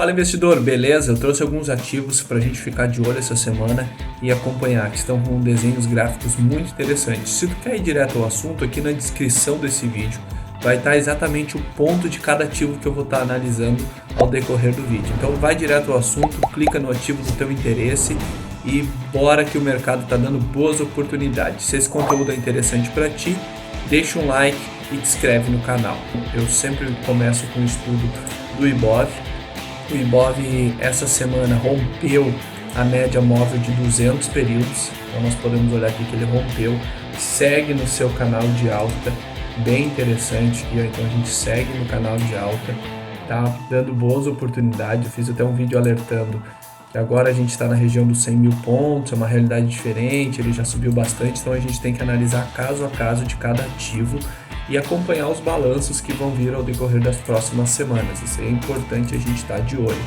Fala investidor, beleza? Eu trouxe alguns ativos para a gente ficar de olho essa semana e acompanhar, que estão com desenhos gráficos muito interessantes. Se tu quer ir direto ao assunto, aqui na descrição desse vídeo vai estar exatamente o ponto de cada ativo que eu vou estar analisando ao decorrer do vídeo. Então vai direto ao assunto, clica no ativo do teu interesse e bora que o mercado está dando boas oportunidades. Se esse conteúdo é interessante para ti, deixa um like e te inscreve no canal. Eu sempre começo com o estudo do Ibov. O Ibov essa semana rompeu a média móvel de 200 períodos, então nós podemos olhar aqui que ele rompeu, segue no seu canal de alta, bem interessante aqui, então a gente segue no canal de alta, tá dando boas oportunidades. Eu fiz até um vídeo alertando que agora a gente está na região dos 100 mil pontos, é uma realidade diferente, ele já subiu bastante, então a gente tem que analisar caso a caso de cada ativo e acompanhar os balanços que vão vir ao decorrer das próximas semanas. Isso é importante a gente estar de olho.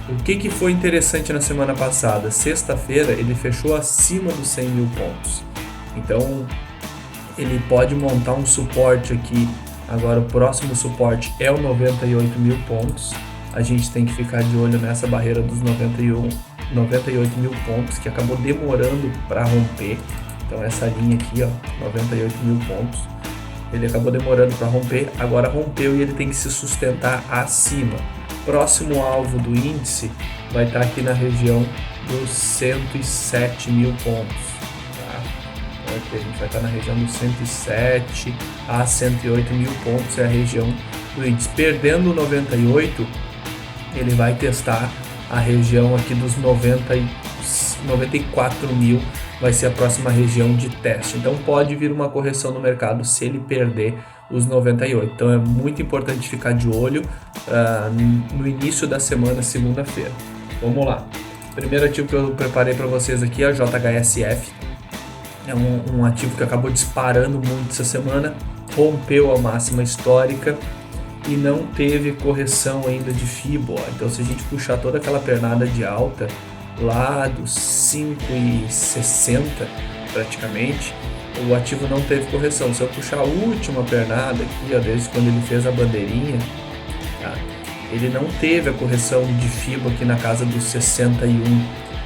O que foi interessante na semana passada? Sexta-feira ele fechou acima dos 100 mil pontos. Então ele pode montar um suporte aqui. Agora o próximo suporte é o 98 mil pontos. A gente tem que ficar de olho nessa barreira dos 98 mil pontos, que acabou demorando para romper. Então essa linha aqui, ó, 98 mil pontos. Ele acabou demorando para romper, agora rompeu e ele tem que se sustentar acima. Próximo alvo do índice vai estar aqui na região dos 107 mil pontos. Tá? Então aqui a gente vai estar na região dos 107 a 108 mil pontos, é a região do índice. Perdendo o 98, ele vai testar a região aqui dos 94 mil, vai ser a próxima região de teste. Então pode vir uma correção no mercado se ele perder os 98. Então é muito importante ficar de olho no início da semana, segunda-feira. Vamos lá. O primeiro ativo que eu preparei para vocês aqui é a JHSF. É um ativo que acabou disparando muito essa semana, rompeu a máxima histórica e não teve correção ainda de FIBO. Então se a gente puxar toda aquela pernada de alta lá dos 5,60 praticamente, o ativo não teve correção. Se eu puxar a última pernada aqui, ó, desde quando ele fez a bandeirinha, tá? Ele não teve a correção de FIBO aqui na casa dos 61,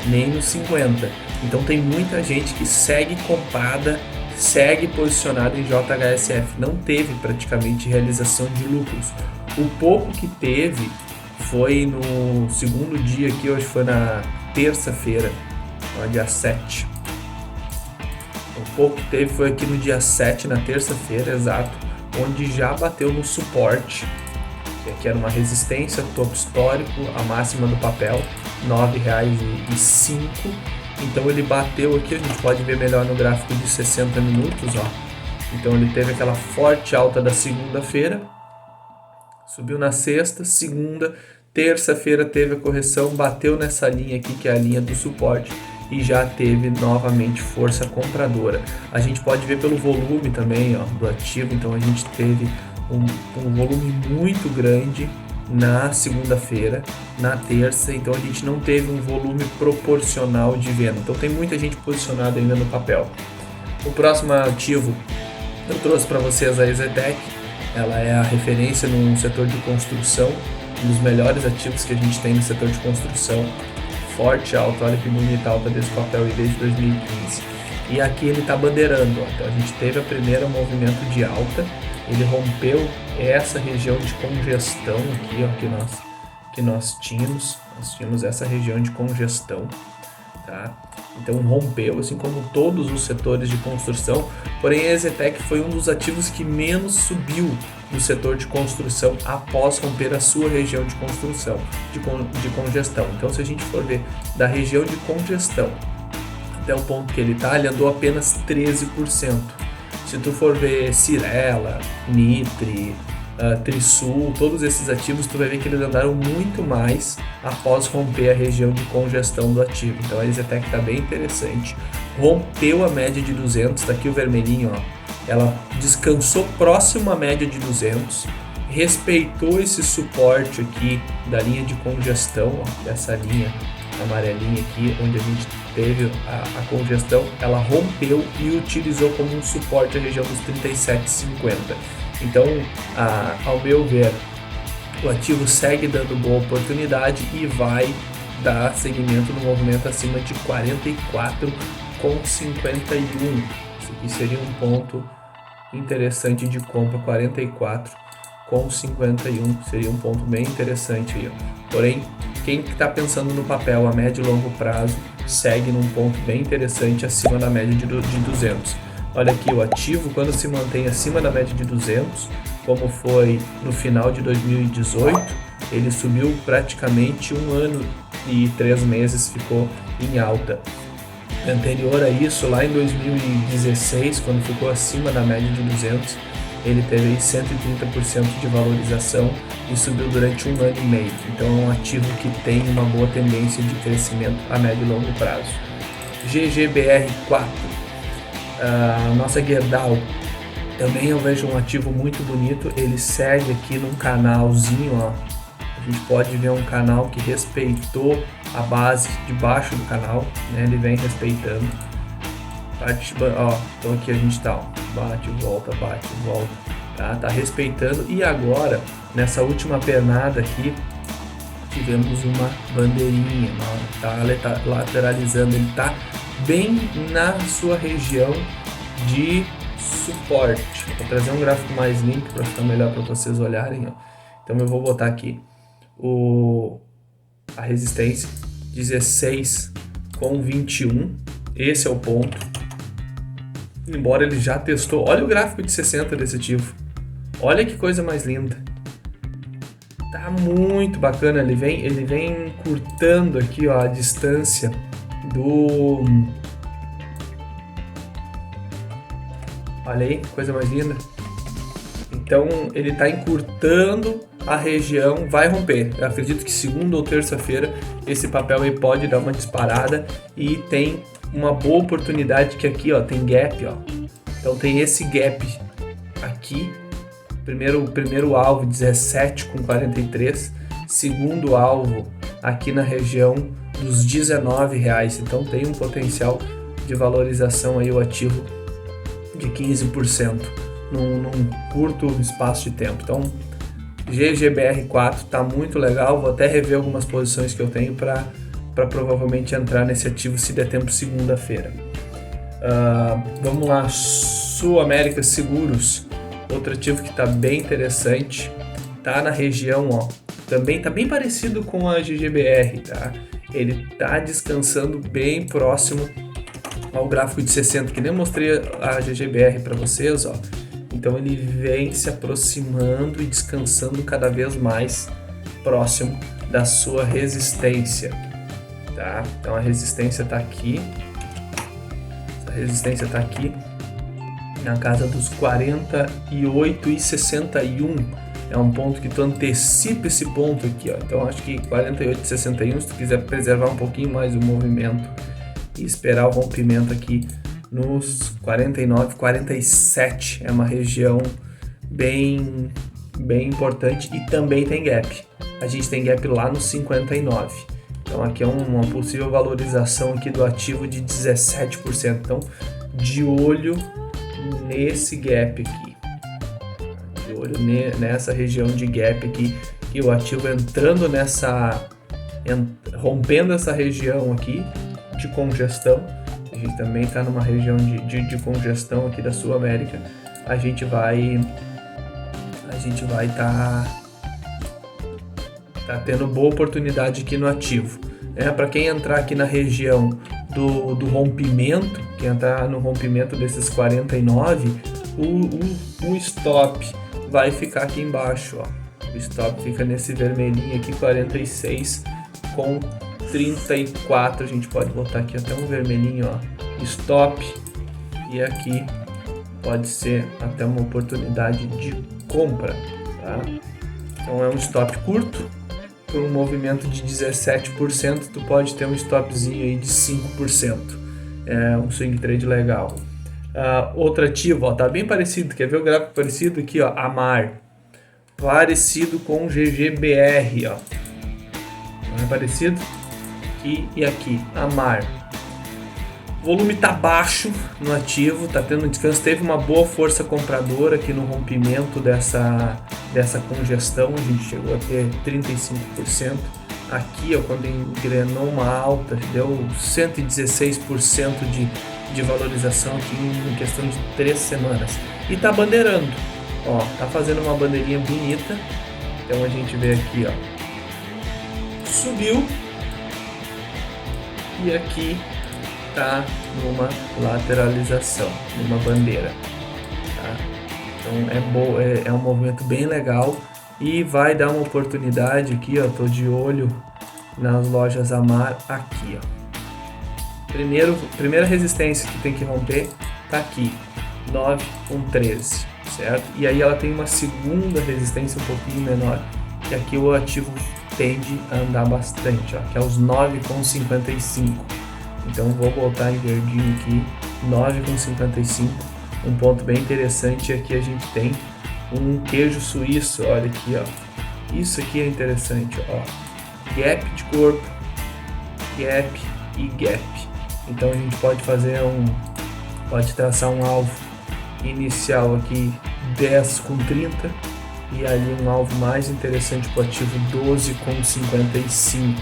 nem nos 50. Então tem muita gente que segue comprada, segue posicionada em JHSF, não teve praticamente realização de lucros. O pouco que teve foi no segundo dia aqui, hoje foi na terça-feira, dia 7. O pouco que teve foi aqui no dia 7, na terça-feira, exato, onde já bateu no suporte, que aqui era uma resistência, topo histórico, a máxima do papel, R$ 9,05. Então ele bateu aqui, a gente pode ver melhor no gráfico de 60 minutos, ó. Então ele teve aquela forte alta da segunda-feira, subiu na sexta, segunda, terça-feira teve a correção, bateu nessa linha aqui, que é a linha do suporte, e já teve novamente força compradora. A gente pode ver pelo volume também, ó, do ativo. Então a gente teve um volume muito grande na segunda-feira, na terça, então a gente não teve um volume proporcional de venda. Então tem muita gente posicionada ainda no papel. O próximo ativo eu trouxe para vocês a EZTEC. Ela é a referência no setor de construção, um dos melhores ativos que a gente tem no setor de construção. Forte alta, olha que bonita alta desse papel aí desde 2015. E aqui ele está bandeirando, ó. Então a gente teve a primeira movimento de alta, ele rompeu essa região de congestão aqui, ó, que nós tínhamos essa região de congestão, tá? Então rompeu, assim como todos os setores de construção, porém a EZTEC foi um dos ativos que menos subiu no setor de construção após romper a sua região de construção, de congestão. Então se a gente for ver da região de congestão até o ponto que ele está, ele andou apenas 13%. Se tu for ver Cirela, Nitre, Trisul, todos esses ativos, tu vai ver que eles andaram muito mais após romper a região de congestão do ativo. Então a EZTEC está bem interessante, rompeu a média de 200, tá aqui o vermelhinho, ó. Ela descansou próximo à média de 200, respeitou esse suporte aqui da linha de congestão, ó, dessa linha amarelinha aqui, onde a gente teve a congestão, ela rompeu e utilizou como um suporte a região dos 37,50. Então, ao meu ver, o ativo segue dando boa oportunidade e vai dar seguimento no movimento acima de 44,51. Isso aqui seria um ponto interessante de compra, 44,51 seria um ponto bem interessante aí, ó. Porém, quem está pensando no papel a médio e longo prazo segue num ponto bem interessante acima da média de 200. Olha aqui, o ativo, quando se mantém acima da média de 200, como foi no final de 2018, ele subiu praticamente 1 ano e 3 meses, ficou em alta. Anterior a isso, lá em 2016, quando ficou acima da média de 200, ele teve aí 130% de valorização e subiu durante 1 ano e meio. Então é um ativo que tem uma boa tendência de crescimento a médio e longo prazo. GGBR4, nossa Gerdau, também eu vejo um ativo muito bonito. Ele segue aqui num canalzinho, ó. A gente pode ver um canal que respeitou a base de baixo do canal, né? Ele vem respeitando. Ó, então aqui a gente tá, ó, bate, volta, tá respeitando. E agora, nessa última pernada aqui, tivemos uma bandeirinha, tá lateralizando, ele tá bem na sua região de suporte. Vou trazer um gráfico mais limpo para ficar melhor para vocês olharem, ó. Então eu vou botar aqui a resistência 16,21, esse é o ponto. Embora ele já testou, olha o gráfico de 60 desse ativo, olha que coisa mais linda, tá muito bacana. Ele vem encurtando aqui, ó, a distância do, olha aí, coisa mais linda. Então ele está encurtando a região, vai romper. Eu acredito que segunda ou terça-feira esse papel aí pode dar uma disparada e tem uma boa oportunidade que aqui, ó, tem gap, ó. Então tem esse gap aqui. Primeiro alvo 17,43, segundo alvo aqui na região dos R$19. Então tem um potencial de valorização aí o ativo de 15% num curto espaço de tempo. Então GGBR4 está muito legal. Vou até rever algumas posições que eu tenho para provavelmente entrar nesse ativo se der tempo segunda-feira. Vamos lá, Sul América Seguros, outro ativo que está bem interessante, tá na região, ó, também está bem parecido com a GGBR, tá? Ele está descansando bem próximo ao gráfico de 60, que nem mostrei a GGBR para vocês, ó. Então ele vem se aproximando e descansando cada vez mais próximo da sua resistência, tá? Então a resistência está aqui, na casa dos 48,61. É um ponto que tu antecipa esse ponto aqui, ó. Então acho que 48,61, se tu quiser preservar um pouquinho mais o movimento e esperar o rompimento aqui nos 49,47, é uma região bem importante e também tem gap. A gente tem gap lá nos 59. Então aqui é uma possível valorização aqui do ativo de 17%. Então de olho nesse gap aqui, de olho nessa região de gap aqui, e o ativo entrando rompendo essa região aqui de congestão. A gente também está numa região de congestão aqui da Sul América. A gente vai tá tendo boa oportunidade aqui no ativo, né? Para quem entrar aqui na região do rompimento, quem entrar no rompimento desses 49, o stop vai ficar aqui embaixo, ó. O stop fica nesse vermelhinho aqui, 46,34. A gente pode botar aqui até um vermelhinho, ó, stop, e aqui pode ser até uma oportunidade de compra, tá? Então é um stop curto, por um movimento de 17%, tu pode ter um stopzinho aí de 5%. É um swing trade legal. Outro ativo, ó, tá bem parecido, quer ver o gráfico parecido aqui, ó, AMAR, parecido com o GGBR, ó, não é parecido? Aqui e aqui, AMAR. O volume está baixo no ativo, está tendo descanso, teve uma boa força compradora aqui no rompimento dessa congestão, a gente chegou a ter 35%. Aqui, ó, quando engrenou uma alta, deu 116% de valorização aqui em questão de 3 semanas. E tá bandeirando, ó, tá fazendo uma bandeirinha bonita. Então a gente vê aqui, ó, subiu e aqui tá numa lateralização, numa bandeira, tá? Então é um movimento bem legal e vai dar uma oportunidade aqui, ó, tô de olho nas lojas Amar aqui, ó. Primeira resistência que tem que romper tá aqui, 9,13, certo? E aí ela tem uma segunda resistência um pouquinho menor, que aqui o ativo tende a andar bastante, ó, que é os 9,55. Então vou botar em verdinho aqui, 9,55, um ponto bem interessante. Aqui a gente tem um queijo suíço, olha aqui, ó, isso aqui é interessante, ó, gap de corpo, gap e gap. Então a gente pode pode traçar um alvo inicial aqui 10,30 e ali um alvo mais interessante para o ativo 12,55.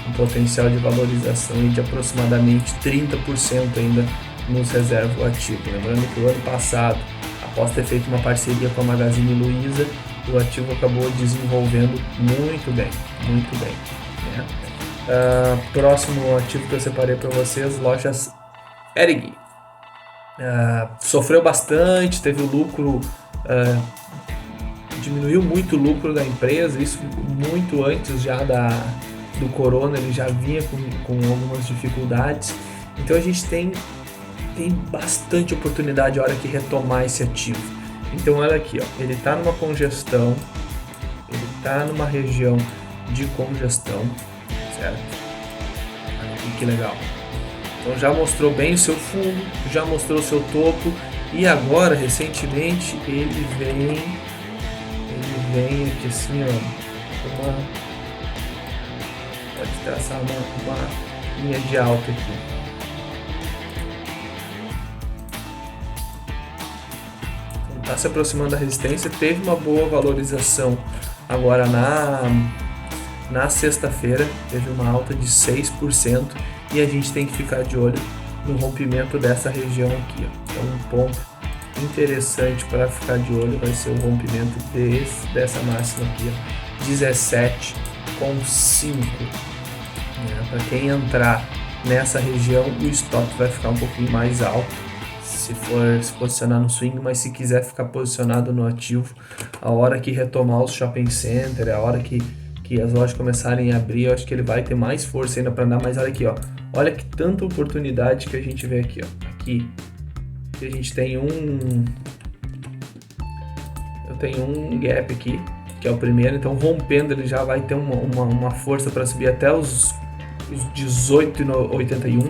Um potencial de valorização de aproximadamente 30% ainda nos reserva o ativo. Lembrando que o ano passado, após ter feito uma parceria com a Magazine Luiza, o ativo acabou desenvolvendo muito bem, né? Próximo ativo que eu separei para vocês, lojas Erig. Sofreu bastante, teve o lucro, diminuiu muito o lucro da empresa, isso muito antes já do corona, ele já vinha com algumas dificuldades. Então a gente tem bastante oportunidade a hora que retomar esse ativo. Então olha aqui, ó, ele está numa congestão, ele está numa região de congestão, certo? Olha aqui que legal. Então já mostrou bem o seu fundo, já mostrou o seu topo e agora recentemente ele vem aqui assim, ó, pode traçar uma linha de alta aqui. Então, está se aproximando da resistência, teve uma boa valorização agora na sexta-feira, teve uma alta de 6% e a gente tem que ficar de olho no rompimento dessa região aqui, ó. Então um ponto interessante para ficar de olho vai ser o rompimento dessa máxima aqui, ó, 17,5. Para quem entrar nessa região, o stop vai ficar um pouquinho mais alto se for se posicionar no swing, mas se quiser ficar posicionado no ativo, a hora que retomar os shopping center, a hora que as lojas começarem a abrir, eu acho que ele vai ter mais força ainda para andar. Mas olha aqui, ó, olha que tanta oportunidade que a gente vê aqui, ó, aqui a gente tem eu tenho um gap aqui, que é o primeiro, então rompendo ele já vai ter uma força para subir até os 18,81.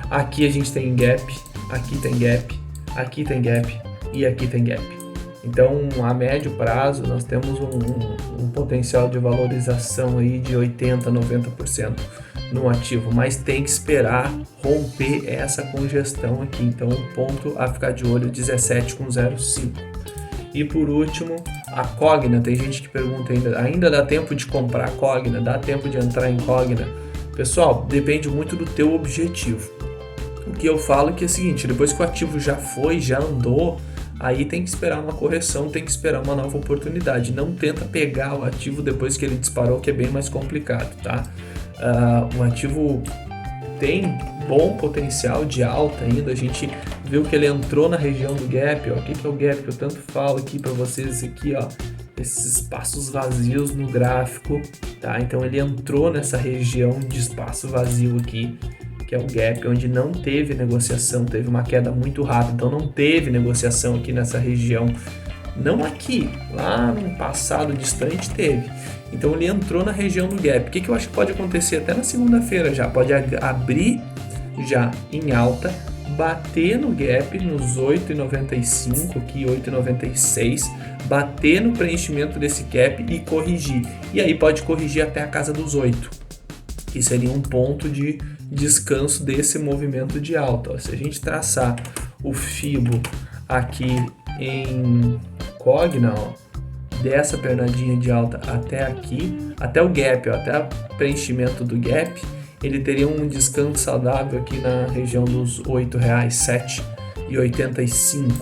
Aqui a gente tem gap, aqui tem gap, aqui tem gap e aqui tem gap. Então a médio prazo nós temos um potencial de valorização aí de 80%, 90% no ativo, mas tem que esperar romper essa congestão aqui. Então um ponto a ficar de olho, 17,05. E por último, a Cogna. Tem gente que pergunta ainda dá tempo de comprar Cogna? Dá tempo de entrar em Cogna? Pessoal, depende muito do teu objetivo. O que eu falo é que é o seguinte, depois que o ativo já andou, aí tem que esperar uma correção, tem que esperar uma nova oportunidade. Não tenta pegar o ativo depois que ele disparou, que é bem mais complicado, tá? O ativo tem bom potencial de alta ainda. A gente viu que ele entrou na região do gap, ó. O que é o gap que eu tanto falo aqui para vocês aqui, ó, esses espaços vazios no gráfico, tá? Então ele entrou nessa região de espaço vazio aqui, que é o gap, onde não teve negociação, teve uma queda muito rápida, então não teve negociação aqui nessa região, não aqui, lá no passado distante teve. Então ele entrou na região do gap. O que eu acho que pode acontecer até na segunda-feira já? Pode abrir já em alta, bater no gap nos 8,95 aqui, 8,96, bater no preenchimento desse gap e corrigir. E aí pode corrigir até a casa dos 8, que seria um ponto de descanso desse movimento de alta. Ó, se a gente traçar o Fibo aqui em Cogna, ó, dessa pernadinha de alta até aqui, até o gap, ó, até o preenchimento do gap, ele teria um descanso saudável aqui na região dos R$ 8,07,85.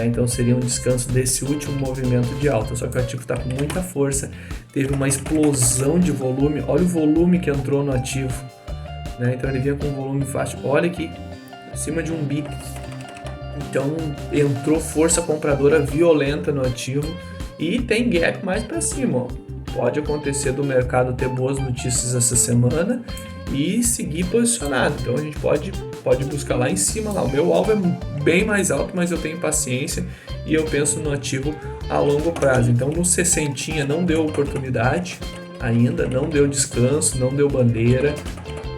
Então seria um descanso desse último movimento de alta, só que o ativo está com muita força, teve uma explosão de volume, olha o volume que entrou no ativo, então ele vinha com um volume fácil, olha aqui, acima de 1 bi, então entrou força compradora violenta no ativo e tem gap mais para cima, ó. Pode acontecer do mercado ter boas notícias essa semana e seguir posicionado. Então a gente pode buscar lá em cima. Lá. O meu alvo é bem mais alto, mas eu tenho paciência e eu penso no ativo a longo prazo. Então no 60 não deu oportunidade ainda, não deu descanso, não deu bandeira,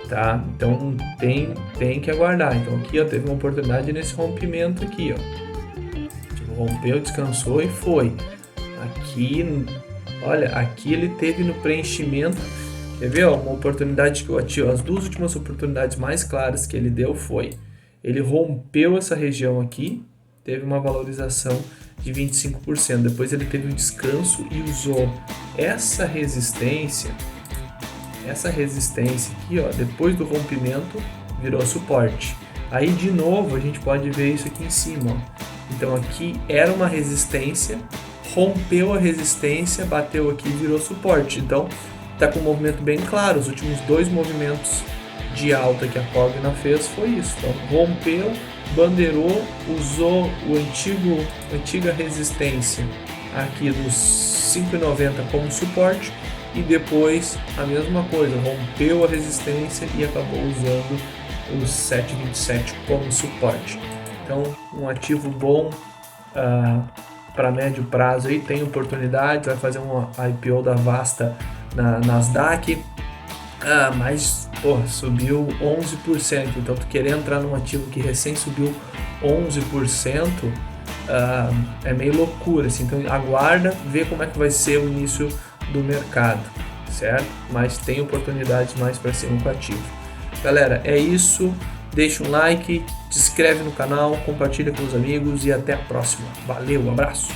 tá? Então tem que aguardar. Então aqui ó, teve uma oportunidade nesse rompimento aqui, ó. Rompeu, descansou e foi. Aqui, olha, aqui ele teve no preenchimento, quer ver, ó, uma oportunidade que eu ativo, as duas últimas oportunidades mais claras que ele deu foi, ele rompeu essa região aqui, teve uma valorização de 25%, depois ele teve um descanso e usou essa resistência aqui, ó, depois do rompimento, virou suporte. Aí de novo a gente pode ver isso aqui em cima, ó. Então aqui era uma resistência, rompeu a resistência, bateu aqui e virou suporte. Então está com um movimento bem claro. Os últimos dois movimentos de alta que a Cogna fez foi isso. Então rompeu, bandeirou, usou a antiga resistência aqui dos 5,90 como suporte e depois a mesma coisa, rompeu a resistência e acabou usando os 7,27 como suporte. Então um ativo bom para médio prazo aí, tem oportunidade, vai fazer uma IPO da Vasta na Nasdaq, mas subiu 11%, então tu querer entrar num ativo que recém subiu 11%, é meio loucura, assim. Então aguarda, vê como é que vai ser o início do mercado, certo? Mas tem oportunidades mais para cima com o ativo. Galera, é isso, deixa um like, se inscreve no canal, compartilha com os amigos e até a próxima. Valeu, abraço!